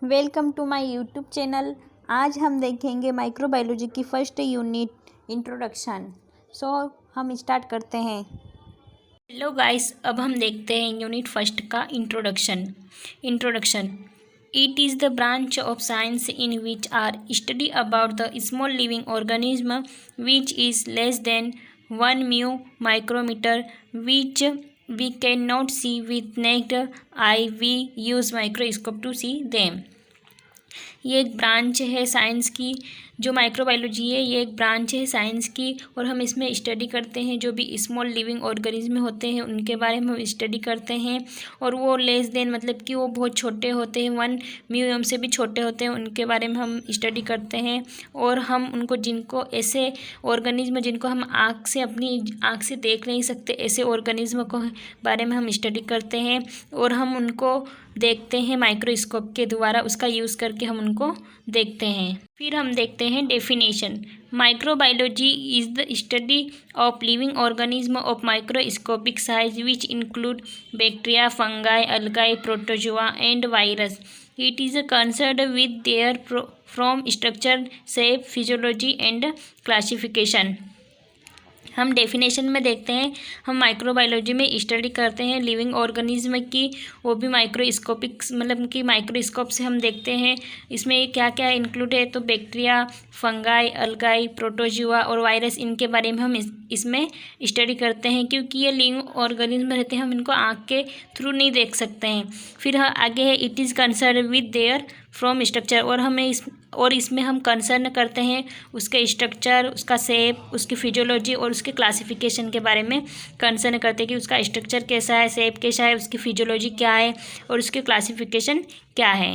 Welcome to my YouTube channel. आज हम देखेंगे माइक्रोबायोलॉजी की फर्स्ट यूनिट इंट्रोडक्शन। सो हम स्टार्ट करते हैं। हेलो गाइस, अब हम देखते हैं यूनिट फर्स्ट का introduction. It is the branch of science in which are study about the small living organism which is less than 1 mu micrometre which we can not see with naked eye. We use microscope to see them. ये एक branch है science की। जो microbiology है ये एक branch है science की, और हम इसमें स्टडी करते हैं जो भी स्मॉल लिविंग ऑर्गेनिज्म होते हैं उनके बारे में हम स्टडी करते हैं। और वो लेस देन मतलब कि वो बहुत छोटे होते हैं, 1 म्यूएम से भी छोटे होते हैं, उनके बारे में हम स्टडी करते हैं। और हम उनको जिनको ऐसे ऑर्गेनिज्म जिनको हम अपनी आँख से देख नहीं सकते, ऐसे ऑर्गेनिज्म को बारे में हम स्टडी करते हैं। और हम उनको देखते हैं माइक्रोस्कोप के द्वारा, उसका यूज़ करके हम उनको देखते हैं। फिर हम देखते हैं definition. Microbiology is the study of living organism of microscopic size which include bacteria, fungi, अलगाई, protozoa and virus. It is concerned with their from structure, shape, physiology and classification. हम डेफिनेशन में देखते हैं, हम माइक्रोबायोलॉजी में study करते हैं living organism की, वो भी माइक्रोस्कोपिक मतलब कि माइक्रोस्कोप से हम देखते हैं इसमें क्या क्या इंक्लूड है। तो बैक्टीरिया, फंगाई, अलगाई, प्रोटोजुआ और वायरस, इनके बारे में हम इसमें स्टडी करते हैं, क्योंकि ये लिविंग ऑर्गेनिज्म रहते हैं, हम इनको आँख के थ्रू नहीं देख सकते हैं। फिर आगे है it is concern with their from structure, और इसमें हम कंसर्न करते हैं उसके स्ट्रक्चर, उसका शेप, उसकी फिजियोलॉजी और उसके क्लासिफिकेशन के बारे में कंसर्न करते हैं कि उसका स्ट्रक्चर कैसा है, शेप कैसा है, उसकी फिजियोलॉजी क्या है और उसकी क्लासिफिकेशन क्या है।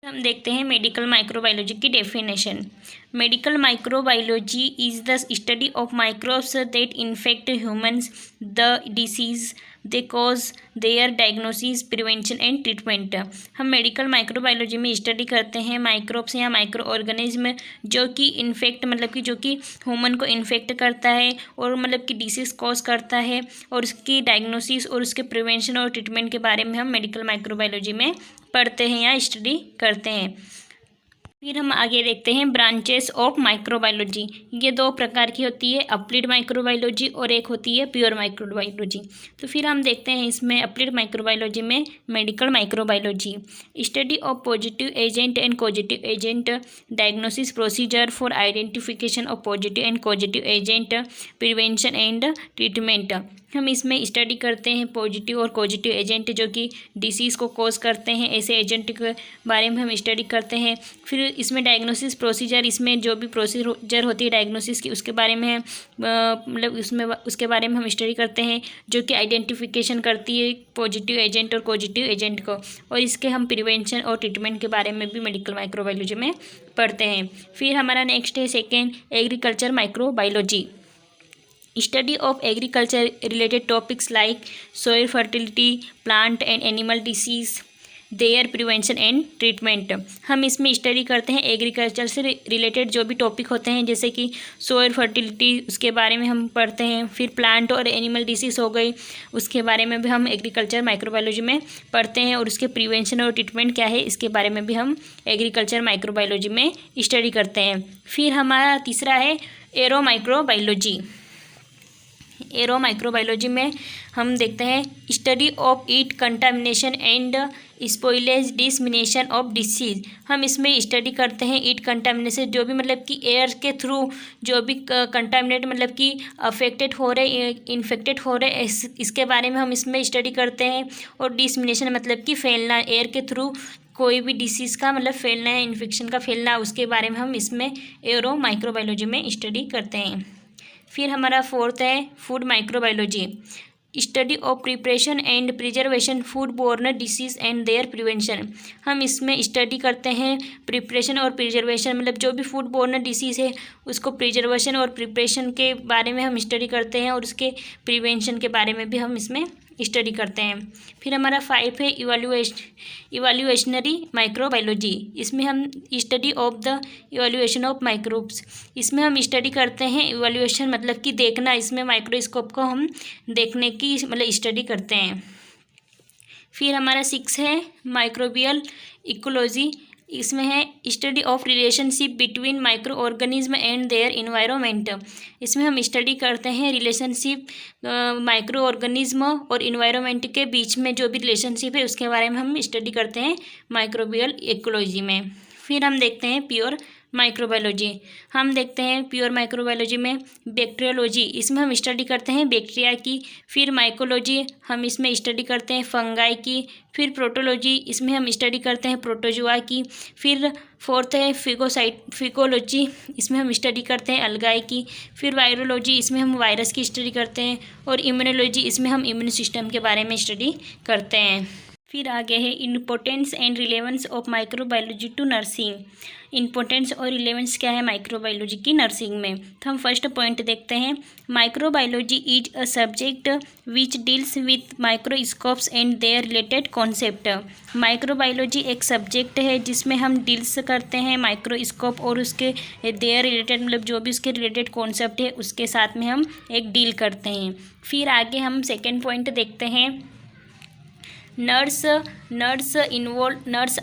हम देखते हैं मेडिकल माइक्रोबायोलॉजी की definition. Medical microbiology is the study of microbes that infect humans, the disease they cause, their diagnosis, prevention and treatment. हम मेडिकल माइक्रोबायोलॉजी में स्टडी करते हैं माइक्रोब्स या माइक्रो ऑर्गेनिज्म जो कि इन्फेक्ट मतलब कि जो कि ह्यूमन को इन्फेक्ट करता है और मतलब कि डिसीज़ कॉज करता है, और उसकी डायग्नोसिस और उसके प्रिवेंशन और ट्रीटमेंट के बारे में हम मेडिकल माइक्रोबायोलॉजी में पढ़ते हैं या स्टडी करते हैं। फिर हम आगे देखते हैं ब्रांचेस ऑफ माइक्रोबायोलॉजी। ये 2 प्रकार की होती है, अप्लाइड माइक्रोबायोलॉजी और एक होती है प्योर माइक्रोबायोलॉजी। तो फिर हम देखते हैं इसमें अप्लाइड माइक्रोबायोलॉजी में medical microbiology, study of positive agent and positive agent, diagnosis procedure for identification of positive and positive agent, prevention and treatment. हम इसमें स्टडी करते हैं पॉजिटिव और पॉजिटिव एजेंट जो कि डिसीज़ को कॉज करते हैं, ऐसे एजेंट के बारे में हम स्टडी करते हैं। फिर इसमें डायग्नोसिस प्रोसीजर, इसमें जो भी प्रोसीजर होती है डायग्नोसिस की उसके बारे में मतलब उसमें उसके बारे में हम स्टडी करते हैं, जो कि आइडेंटिफिकेशन करती है पॉजिटिव एजेंट और पॉजिटिव एजेंट को, और इसके हम प्रिवेंशन और ट्रीटमेंट के बारे में भी मेडिकल माइक्रोबायोलॉजी में पढ़ते हैं। फिर हमारा नेक्स्ट है second agriculture microbiology, study of agriculture related topics like soil fertility, plant and animal disease, their prevention and treatment. हम इसमें स्टडी करते हैं एग्रीकल्चर से रिलेटेड जो भी टॉपिक होते हैं, जैसे कि सोइल फर्टिलिटी, उसके बारे में हम पढ़ते हैं। फिर प्लांट और एनिमल डिसीज़ हो गई, उसके बारे में भी हम एग्रीकल्चर माइक्रोबायोलॉजी में पढ़ते हैं, और उसके प्रिवेंशन और ट्रीटमेंट क्या है इसके बारे में भी हम एग्रीकल्चर माइक्रोबायोलॉजी में स्टडी करते हैं। फिर हमारा तीसरा है एरो माइक्रोबायोलॉजी। एरो माइक्रोबायोलॉजी में हम देखते हैं study of eat contamination and spoilage, dissemination of disease. हम इसमें स्टडी करते हैं ईट कंटामिनेशन, जो भी मतलब कि एयर के थ्रू जो भी कंटामिनेट मतलब कि अफेक्टेड हो रहे, इन्फेक्टेड हो रहे, इसके बारे में हम इसमें स्टडी करते हैं। और डिसमिनेशन मतलब कि फैलना, एयर के थ्रू कोई भी डिसीज़ का मतलब फैलना है, इन्फेक्शन का फैलना, उसके बारे में हम इसमें एरो माइक्रोबायोलॉजी में स्टडी करते हैं। फिर हमारा फोर्थ है food microbiology, study of preparation and preservation food borne disease and their prevention. हम इसमें स्टडी करते हैं प्रिपरेशन और प्रिजर्वेशन मतलब जो भी फूड बोर्न डिसीज़ है उसको प्रिजर्वेशन और प्रिपरेशन के बारे में हम स्टडी करते हैं, और उसके प्रिवेंशन के बारे में भी हम इसमें स्टडी करते हैं। फिर हमारा 5 है इवैल्यूएशनरी माइक्रोबायोलॉजी, इसमें हम study of the evaluation of microbes. इसमें हम स्टडी करते हैं इवैल्यूएशन मतलब कि देखना, इसमें माइक्रोस्कोप को हम देखने की मतलब स्टडी करते हैं। फिर हमारा 6 है माइक्रोबियल इकोलॉजी, इसमें है study of relationship between micro organism and their environment. इसमें हम स्टडी करते हैं रिलेशनशिप माइक्रो ऑर्गेनिज्म और इन्वायरमेंट के बीच में जो भी रिलेशनशिप है उसके बारे में हम स्टडी करते हैं माइक्रोबियल इकोलॉजी में। फिर हम देखते हैं प्योर माइक्रोबायोलॉजी। हम देखते हैं प्योर माइक्रोबायोलॉजी में बैक्टीरियोलॉजी, इसमें हम स्टडी करते हैं बैक्टीरिया की। फिर माइकोलॉजी, हम इसमें स्टडी करते हैं फंगाई की। फिर प्रोटोलॉजी, इसमें हम स्टडी करते हैं प्रोटोजुआ की। फिर फोर्थ है फिकोलॉजी, इसमें हम स्टडी करते हैं अलगाई की। फिर वायरोलॉजी, इसमें हम वायरस की स्टडी करते हैं। और इम्यूनोलॉजी, इसमें हम इम्यून सिस्टम के बारे में स्टडी करते हैं। फिर आगे है importance and relevance of microbiology to nursing. Importance और रिलेवेंस क्या है माइक्रोबायोलॉजी की नर्सिंग में, तो हम फर्स्ट पॉइंट देखते हैं। Microbiology is a subject which deals with microscopes and their related concept. Microbiology एक सब्जेक्ट है जिसमें हम डील्स करते हैं माइक्रोस्कोप और उसके देयर रिलेटेड, मतलब जो भी उसके रिलेटेड कॉन्सेप्ट है उसके साथ में हम एक डील करते हैं। फिर आगे हम सेकेंड पॉइंट देखते हैं। Nurse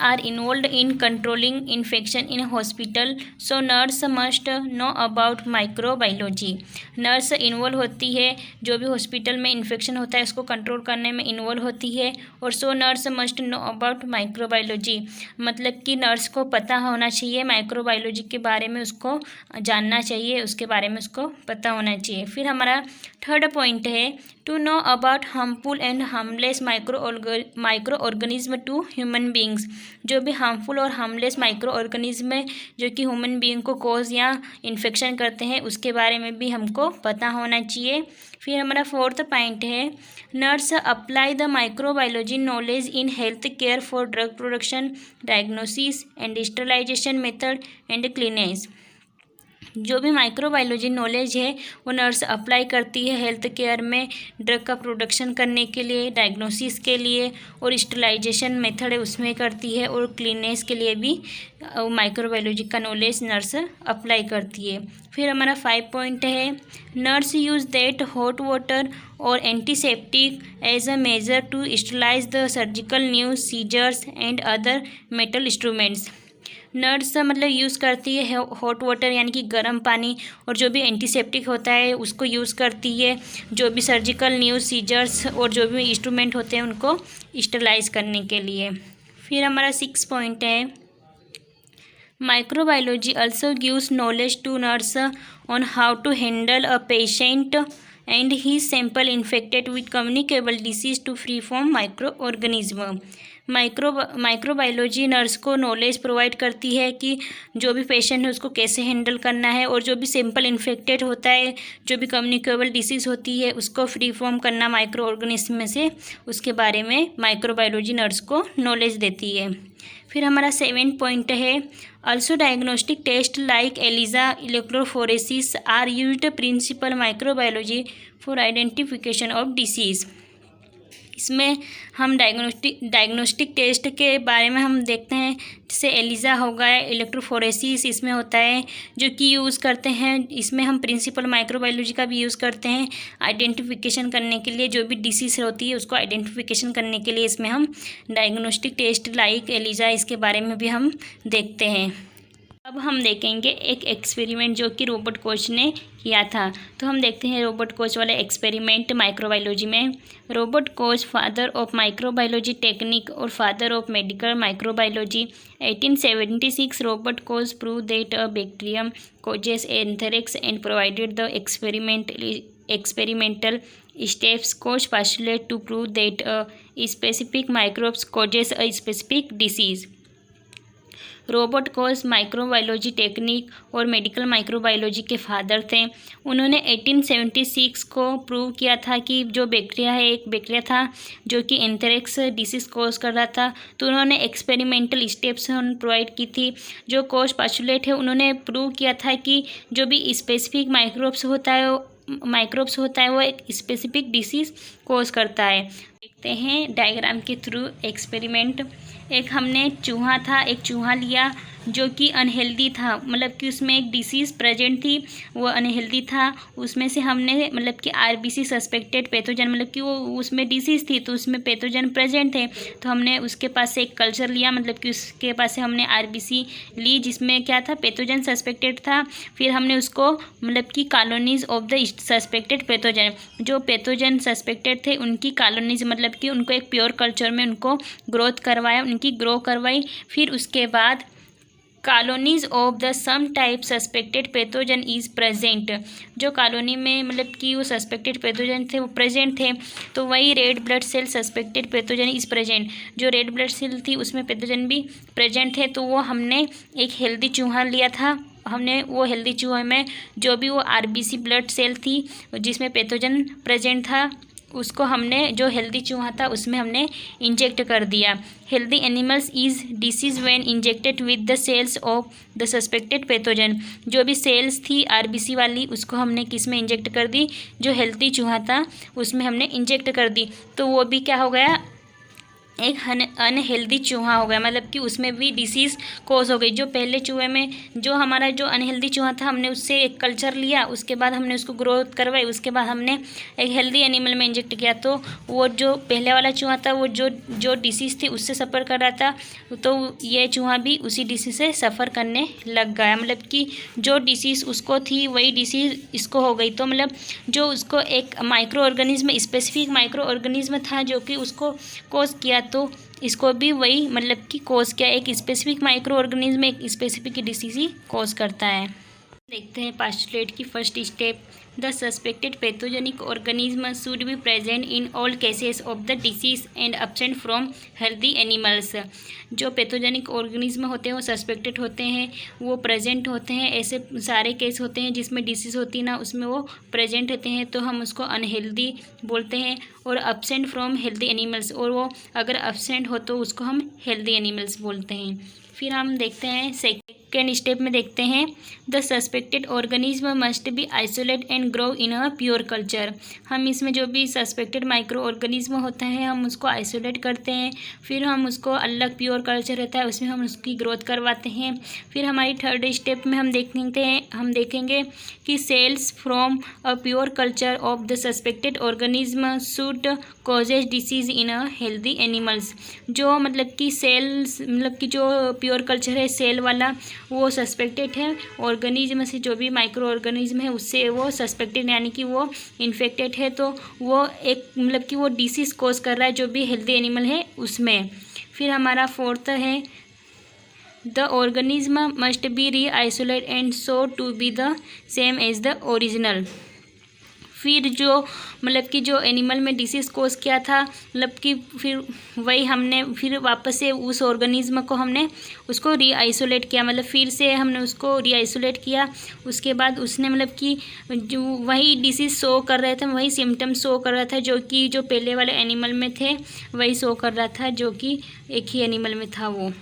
are involved in controlling infection in hospital, so nurse must know about microbiology। Nurse involve होती है, जो भी हॉस्पिटल में इन्फेक्शन होता है उसको कंट्रोल करने में इन्वॉल्व होती है। और so nurse must know about microbiology, मतलब कि नर्स को पता होना चाहिए माइक्रोबायोलॉजी के बारे में, उसको जानना चाहिए, उसके बारे में उसको पता होना चाहिए। फिर हमारा थर्ड पॉइंट है to know about harmful and harmless micro organism to human beings. जो भी हार्मफुल और हार्मलेस माइक्रो ऑर्गेनिज्म है जो कि ह्यूमन बींग को कॉज या इन्फेक्शन करते हैं उसके बारे में भी हमको पता होना चाहिए। फिर हमारा फोर्थ पॉइंट है nurse apply the microbiology knowledge in health care for drug production, diagnosis and sterilisation method and cleanness. जो भी माइक्रोबायोलॉजी नॉलेज है वो नर्स अप्लाई करती है हेल्थ केयर में, ड्रग का प्रोडक्शन करने के लिए, डायग्नोसिस के लिए, और स्टरलाइजेशन मेथड है उसमें करती है, और क्लीननेस के लिए भी माइक्रोबायोलॉजी का नॉलेज नर्स अप्लाई करती है। फिर हमारा 5 पॉइंट है nurse use that hot water और antiseptic as a measure to sterilize the surgical news, scissors and other metal instruments. Nurse मतलब यूज़ करती है हॉट वाटर यानी कि गर्म पानी, और जो भी एंटीसेप्टिक होता है उसको यूज़ करती है, जो भी सर्जिकल न्यूज, सीजर्स और जो भी इंस्ट्रूमेंट होते हैं उनको स्टरलाइज करने के लिए। फिर हमारा 6 पॉइंट है microbiology also gives knowledge to nurse on how to handle a patient and he sample infected with communicable disease to free from micro organism. Microbiology nurse को नॉलेज प्रोवाइड करती है कि जो भी पेशेंट है उसको कैसे हैंडल करना है, और जो भी सैंपल इन्फेक्टेड होता है, जो भी कम्युनिकेबल डिसीज़ होती है उसको फ्री फ्रॉम करना माइक्रो ऑर्गेनिज्म में से, उसके बारे में माइक्रोबायोलॉजी नर्स को नॉलेज देती है। फिर हमारा 7 पॉइंट है also diagnostic test like ELISA, electrophoresis are used principle microbiology for identification of disease. इसमें हम डायग्नोस्टिक टेस्ट के बारे में हम देखते हैं, जैसे एलिजा हो गया, इलेक्ट्रोफोरेसिस इसमें होता है जो कि यूज़ करते हैं। इसमें हम प्रिंसिपल माइक्रोबायोलॉजी का भी यूज़ करते हैं आइडेंटिफिकेशन करने के लिए, जो भी डिसीज़ होती है उसको आइडेंटिफिकेशन करने के लिए इसमें हम डायग्नोस्टिक टेस्ट लाइक एलिजा इसके बारे में भी हम देखते हैं। अब हम देखेंगे एक एक्सपेरिमेंट जो कि रॉबर्ट कोच ने किया था, तो हम देखते हैं रॉबर्ट कोच वाला एक्सपेरिमेंट माइक्रोबायोलॉजी में। Robert Koch father of microbiology technique और father of medical microbiology. 1876 Robert Koch prove that a bacterium causes anthrax and provided the experimental steps Koch postulated to prove that a specific microbes causes a specific disease। Robert Koch microbiology technique और medical microbiology के father थे। उन्होंने 1876 को prove किया था कि जो bacteria है, एक बैक्टीरिया था जो कि एंथ्रेक्स डिसीज़ कॉज कर रहा था, तो उन्होंने एक्सपेरिमेंटल स्टेप्स प्रोवाइड की थी। जो कोच पास्टुलेट है उन्होंने प्रूव किया था कि जो भी स्पेसिफिक माइक्रोब्स होता है वो एक स्पेसिफिक डिसीज़ कॉज करता है। देखते हैं डायग्राम के थ्रू एक्सपेरिमेंट। एक हमने चूहा लिया जो कि अनहेल्दी था, मतलब कि उसमें एक डिसीज़ प्रेजेंट थी, वो अनहेल्दी था। उसमें से हमने मतलब कि आरबीसी सस्पेक्टेड पैथोजन, मतलब कि वो उसमें डिसीज़ थी तो उसमें पैथोजन प्रेजेंट थे, तो हमने उसके पास से एक कल्चर लिया, मतलब कि उसके पास से हमने आरबीसी ली जिसमें क्या था, पैथोजन सस्पेक्टेड था। फिर हमने उसको मतलब कि colonies of the suspected pathogen, जो पैथोजन सस्पेक्टेड थे उनकी कॉलोनीज, मतलब कि उनको एक प्योर कल्चर में उनको ग्रोथ करवाया, उनकी ग्रो करवाई। फिर उसके बाद colonies of the some type suspected pathogen is present, जो कॉलोनी में मतलब कि वो सस्पेक्टेड पैथोजन थे वो प्रेजेंट थे, तो वही red blood cell suspected pathogen is present, जो रेड ब्लड सेल थी उसमें पैथोजन भी प्रेजेंट थे। तो वो हमने एक हेल्दी चूहा लिया था, हमने वो हेल्दी चूहे में जो भी वो आरबीसी ब्लड सेल थी जिसमें पैथोजन प्रेजेंट था, उसको हमने जो हेल्दी चूहा था उसमें हमने इंजेक्ट कर दिया। Healthy animals is disease when injected with the cells of the suspected pathogen, जो भी सेल्स थी आरबीसी वाली उसको हमने किस में इंजेक्ट कर दी, जो हेल्दी चूहा था उसमें हमने इंजेक्ट कर दी, तो वो भी क्या हो गया, एक अनहेल्दी चूहा हो गया, मतलब कि उसमें भी डिसीज़ कोज हो गई। जो पहले चूहे में जो हमारा जो अनहेल्दी चूहा था हमने उससे एक कल्चर लिया, उसके बाद हमने उसको ग्रोथ करवाई, उसके बाद हमने एक हेल्दी एनिमल में इंजेक्ट किया, तो वो जो पहले वाला चूहा था वो जो डिसीज़ थी उससे सफ़र कर रहा था, तो ये चूहा भी उसी डिसीज़ से सफ़र करने लग गया, मतलब कि जो डिसीज़ उसको थी वही डिसीज़ इसको हो गई। तो मतलब जो उसको एक micro organism, specific micro organism था जो कि उसको कोज किया, तो इसको भी वही मतलब कि कोज किया, एक स्पेसिफिक माइक्रो ऑर्गेनिज्म एक स्पेसिफिक डिसीज ही कोज करता है। देखते हैं पास्टुलेट की first step, the suspected pathogenic organism should be present in all cases of the disease and absent from healthy animals. जो पैथोजेनिक ऑर्गेनिज्म होते हैं वो सस्पेक्टेड होते हैं, वो प्रेजेंट होते हैं, ऐसे सारे केस होते हैं जिसमें डिसीज़ होती है ना उसमें वो प्रेजेंट होते हैं, तो हम उसको अनहेल्दी बोलते हैं। और एब्सेंट फ्रॉम हेल्दी एनिमल्स, और वो अगर एब्सेंट हो तो उसको हम हेल्दी एनिमल्स बोलते हैं। फिर हम देखते हैं सेकेंड स्टेप में देखते हैं, the suspected organism must B isolate and grow in a pure culture. हम इसमें जो भी सस्पेक्टेड माइक्रो ऑर्गेनिज्म होता है हम उसको आइसोलेट करते हैं, फिर हम उसको अलग प्योर कल्चर रहता है उसमें हम उसकी ग्रोथ करवाते हैं। फिर हमारी थर्ड स्टेप में हम देखेंगे कि cells from a pure culture of the suspected organism should causes disease in a healthy animals. जो मतलब कि सेल्स, मतलब कि जो प्योर कल्चर है सेल वाला वो सस्पेक्टेड है, ऑर्गेनिज्म से जो भी माइक्रो ऑर्गेनिज्म है उससे वो सस्पेक्टेड यानी कि वो इन्फेक्टेड है, तो वो एक मतलब कि वो डिसीज़ कोज कर रहा है जो भी हेल्दी एनिमल है उसमें। फिर हमारा फोर्थ है, the organism must be reisolate and so to be the same as the original. फिर जो मतलब कि जो एनिमल में डिसीज़ कोज किया था, मतलब कि फिर वही हमने फिर वापस से उस ऑर्गेनिज्म को हमने उसको री आइसोलेट किया, मतलब फिर से हमने उसको री आइसोलेट किया। उसके बाद उसने मतलब कि जो वही डिसीज़ शो कर रहे थे, वही सिम्टम्स शो कर रहा था जो कि जो पहले वाले एनिमल में थे वही शो कर रहा था जो कि एक ही एनिमल में था वो।